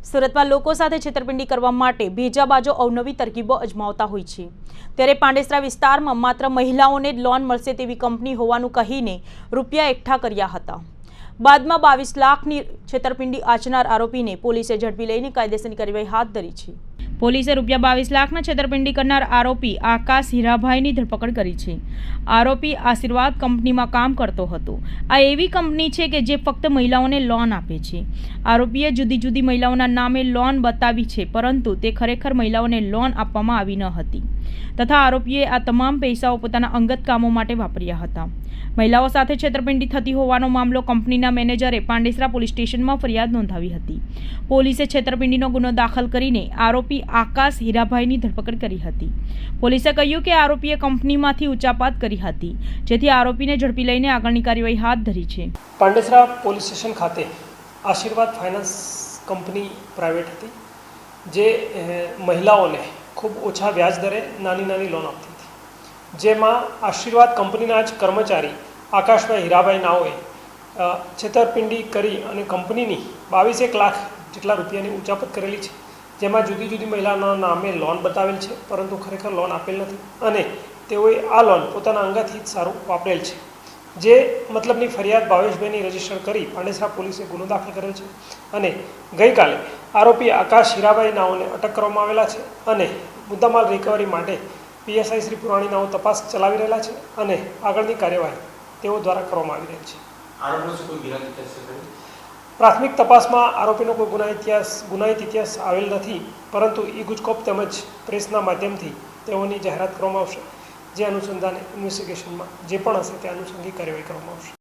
સુરતમાં લોકો સાથે છેતરપિંડી કરવા માટે ભેજાબાજો અવનવી તરકીબો અજમાવતા હોય છે ત્યારે પાંડેસરા વિસ્તારમાં માત્ર મહિલાઓને જ લોન મળશે તેવી કંપની હોવાનું કહીને રૂપિયા એકઠા કર્યા હતા। બાદમાં 22 લાખની છેતરપિંડી આચરનાર આરોપીને પોલીસે ઝડપી લઈને કાયદેસરની કાર્યવાહી હાથ ધરી છે। પોલીસે રૂપિયા 22 લાખના છેતરપિંડી કરનાર આરોપી આકાશ હીરાભાઈની ધરપકડ કરી છે। આરોપી આશીર્વાદ કંપનીમાં કામ કરતો હતો। આ એવી કંપની છે કે જે ફક્ત મહિલાઓને લોન આપે છે। આરોપીએ જુદી જુદી મહિલાઓના નામે લોન બતાવી છે, પરંતુ તે ખરેખર મહિલાઓને લોન આપવામાં આવી ન હતી તથા આરોપીએ આ તમામ પૈસાઓ પોતાના અંગત કામો માટે વાપર્યા હતા। મહિલાઓ સાથે છેતરપિંડી થતી હોવાનો મામલો કંપનીના મેનેજરે પાંડેસરા પોલીસ સ્ટેશનમાં ફરિયાદ નોંધાવી હતી। પોલીસે છેતરપિંડીનો ગુનો દાખલ કરીને આરોપી આકાશ હીરાભાઈની ધરપકડ કરી હતી। પોલીસે કહ્યું કે આરોપીએ કંપનીમાંથી ઉચાપાત કરી હતી, જેથી આરોપીને ઝડપી લઈને આગળની કાર્યવાહી હાથ ધરી છે। પાંડેસરા પોલીસ સ્ટેશન ખાતે આશીર્વાદ ફાઇનાન્સ કંપની પ્રાઇવેટ હતી, જે મહિલાઓને ખૂબ ઓછા વ્યાજ દરે નાની લોન આપતી હતી, જેમાં આશીર્વાદ કંપનીના જ કર્મચારી આકાશભાઈ હીરાભાઈ નાઓએ છેતરપિંડી કરી અને કંપનીની 22 લાખ જેટલા રૂપિયાની ઉચાપત કરેલી છે, જેમાં જુદી જુદી મહિલાઓના નામે લોન બતાવેલ છે, પરંતુ ખરેખર લોન આપેલ નથી અને તેઓએ આ લોન પોતાના અંગતથી જ સારું વાપરેલ છે। જે મતલબની ફરિયાદ ભાવેશભાઈની રજીસ્ટર કરી પાંડેસરા પોલીસે ગુનો દાખલ કરેલ છે અને ગઈકાલે આરોપી આકાશ હીરાભાઈ નાઓને અટક કરવામાં આવેલા છે અને મુદ્દામાલ રિકવરી માટે પીએસઆઈ શ્રી પુરાણી નાઓ તપાસ ચલાવી રહેલા છે અને આગળની કાર્યવાહી તેઓ દ્વારા કરવામાં આવી રહી છે। પ્રાથમિક તપાસમાં આરોપીનો કોઈ ગુનાહિત ઇતિહાસ આવેલ નથી, પરંતુ ઈ ગુજકોપ તેમજ પ્રેસના માધ્યમથી તેઓની જાહેરાત કરવામાં આવશે, જે અનુસંધાને ઇન્વેસ્ટિગેશનમાં જે પણ હશે તે અનુસંગી કાર્યવાહી કરવામાં આવશે।